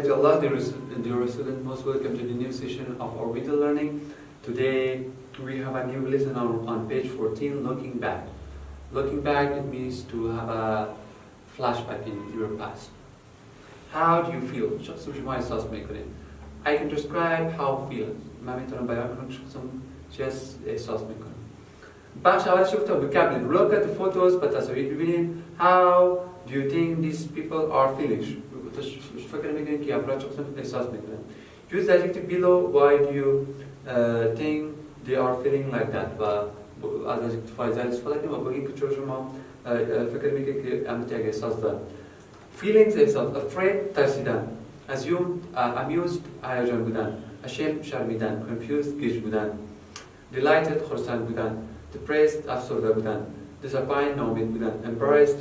Allah, dear students, most welcome to the new session of our video learning. Today we have a new lesson on page 14, looking back. Looking back, it means to have a flashback in your past. How do you feel؟ شخص شما احساس میکنید؟ I can describe how I feel. من میتونم بیان کنم شخصم چه احساس میکنم. بخش اول شفته بکبلید. Look at the photos به تصاویر ببینید. How do you think these people are feeling؟ فکر میکنید که افراد شخصم احساس میکنن. Use the adjective below. Why do you think they are feeling like that؟ و از adjective فایزه استفاده کنید و بگید که چرا شما فکر میکنید که همچنین احساس دارن. Feelings احساس. Afraid ترسیدن. Assumed amused هیجان بودن. Ashamed شرمیدن. Confused گیج بودن. Delighted خرسند بودن. Depressed افسرده بودن. Disappointed ناامید بودن. Embarrassed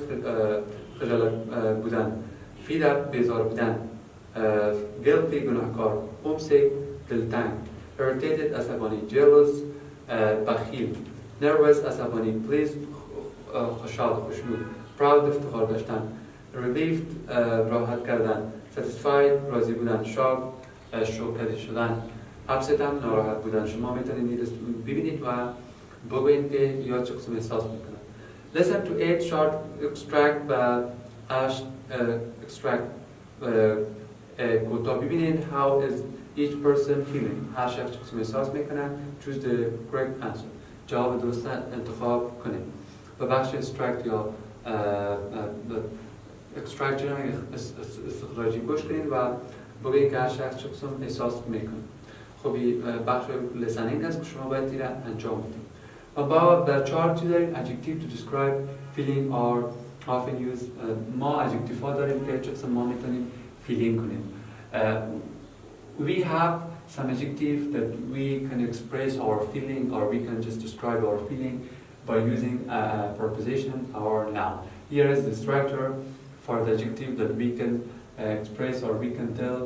خجالت بودن. Fed up بیزار بودن. Guilty گناهکار. Homesick دلتنگ. Irritated عصبانی. Jealous بخیل. Nervous عصبانی. Pleased خوشحال خوشنود. Proud افتخار داشتن. Relieved راحت کردن. Satisfied راضی بودن. Shocked شوکه شدن. Upset هم ناراحت بودن. شما میتونید ببینید و بگویید که یا چه قسم احساس میکنن. Listen to 8 short extract و extract کوتاه ببینید how is each person feeling. هر شخص چه قسم احساس میکنن. Choose the correct answer. جواب درست انتخاب کنید. و بخش extract یا extract استخراجی گوش کنید و بگویید که هر شخص چه قسم احساس میکنه. خب بخش listening است که شما باید تیره انجام بدید. و با در 4 چیز داریم adjective to describe feeling or often use. ما adjective ها داریم که چه قسم ما میتونیم feeling کنیم. We have some adjective that we can express our feeling or we can just describe our feeling by using a preposition or noun. Here is the structure for the adjective that we can express or we can tell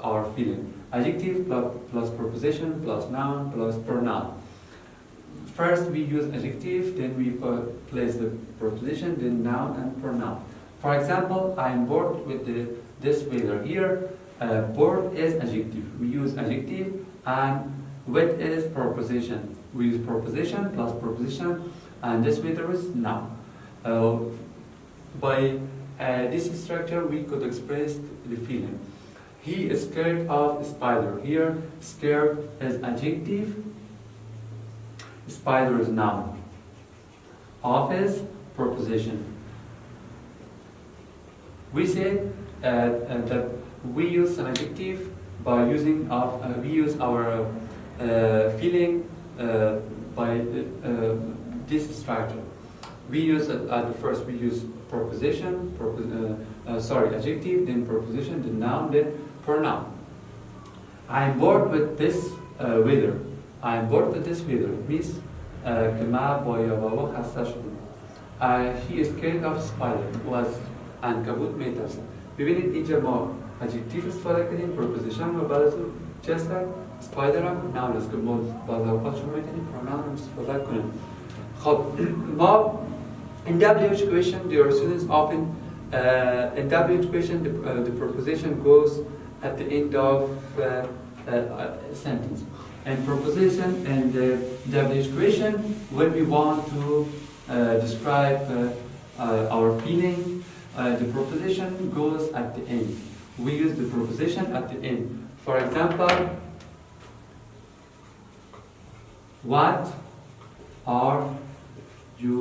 our feeling. Adjective plus preposition plus noun plus pronoun. First we use adjective, then we place the preposition, then noun and pronoun. For example, I am bored with this weather. Here, bored is adjective. We use adjective and with is preposition. We use preposition plus preposition and this weather is noun. By this structure we could express the feeling. He is scared of spider. Here, scared is adjective. Spider is noun. Of is preposition. We say that we use an adjective by using we use our feeling by this structure. We use at the first we use preposition, adjective, then preposition, then noun, then pronoun. I am bored with this weather. I am bored with this weather. Means که ما با یابابا خسته شدم. He is scared of spider. was عنکبوت میترسد. ببینید اینجا ما adjective استفاده کردیم، preposition و بعد از اون چه است؟ spider هم noun است که ما بعض اوقات شما میتونید pronoun هم استفاده کنیم. خب ما in WH question the students often in WH question the preposition goes at the end of sentence. And preposition and the WH question when we want to describe our feeling, the preposition goes at the end. We use the preposition at the end. For example, what are you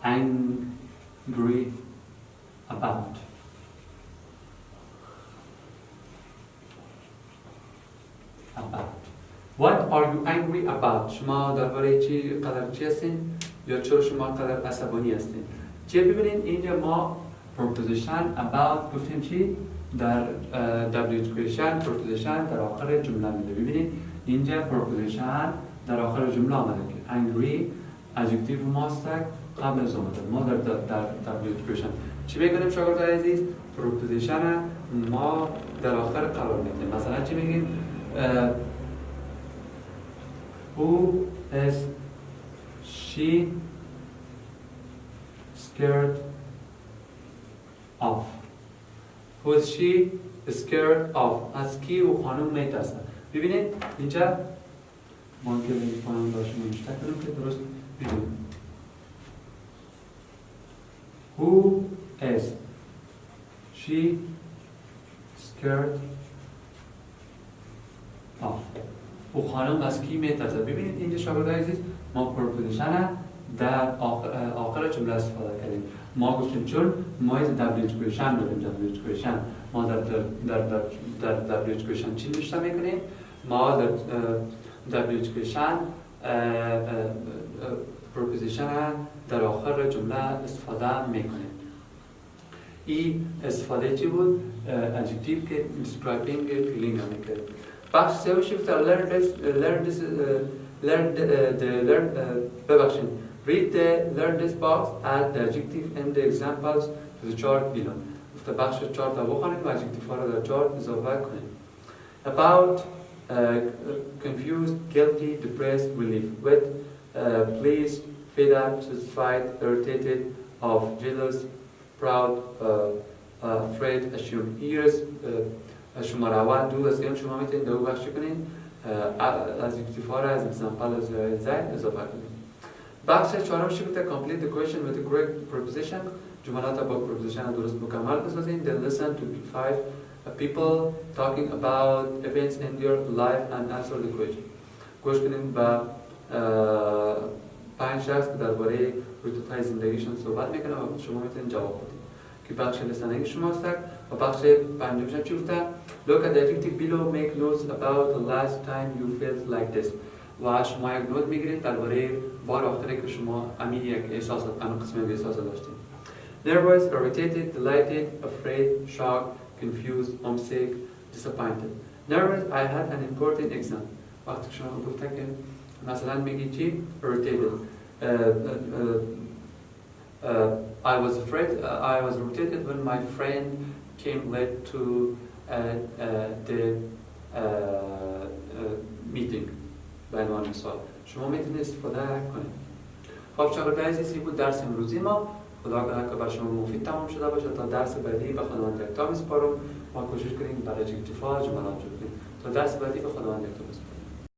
angry about? What are you angry about? شما درباره چی قدر چی هستین؟ یا چرا شما قدر عصبانی هستین؟ چه ببینید اینجا ما preposition about گفتیم چی؟ در WH question preposition در آخر جمله میده. ببینید اینجا preposition در آخر جمله آمده که angry adjective ماست قبل از اومده. ما در WH question چی میگیم شاگردان عزیز؟ preposition ما در آخر قرار میدیم. مثلا چی میگیم؟ Who is she scared of? was she scared of. از کی او خانم میترسه. ببینید اینجا ما که این پایان داشت منشتر کنیم که درست بدونیم. Who is she scared of. او خانم از کی میترسه. ببینید اینجا شاگردان عزیز ما پروپوزیشن در آخر جمله استفاده کردیم. ما گفتیم چون ما از WH کوشن داریم. WH کوشن ما در WH کوشن چی نوشته میکنیم؟ ما در WH کوشن پروپوزیشن در آخر جمله استفاده میکنیم. این استفاده چی بود؟ adjective که describing feeling میکنه. بخش سوم شفت learn this box, add the adjective and the examples to the chart below. گفته بخش چارت رو بخونیم و adjective ها رو در چارت اضافه کنیم. About confused, guilty, depressed, relieved, with, pleased, fed up, satisfied, irritated, of, jealous, proud, afraid, assumed. Here's شماره اول دو از شما میتونید دو بخش کنید از اکتفا را از example از زید اضافه کنید. بخش چهارم شکل complete the question with the correct preposition. جملات با preposition درست مکمل بسازید. Then listen to 5 people talking about events in your life and answer the question. گوش کنید با 5 شخص که درباره رویدادهای زندگیشون صحبت میکنه و شما میتونید جواب بدید. که بخش listening شما است و بخش پنجمش چی گفته؟ Look at the adjective below, make notes about the last time you felt like this. و شما یک نوت میگیرید درباره بار آخری که شما همین یک احساس اون قسم احساس داشتید. Nervous, irritated, delighted, afraid, shocked, confused, homesick, disappointed. Nervous, I had an important exam. وقتی شما گفته که مثلا میگی چی؟ Irritated. I was afraid, I was irritated when my friend came late to the meeting. به عنوان مثال شما میتونید استفاده کنید. خب شاگردان عزیز این بود درس امروزی ما. خدا کنه که بر شما مفید تمام شده باشه. تا درس بعدی به خداوند یکتا میسپارم. ما کوشش کنیم برای اکتفا جملات کنیم. تا درس بعدی به خداوند یکتا میسپارم.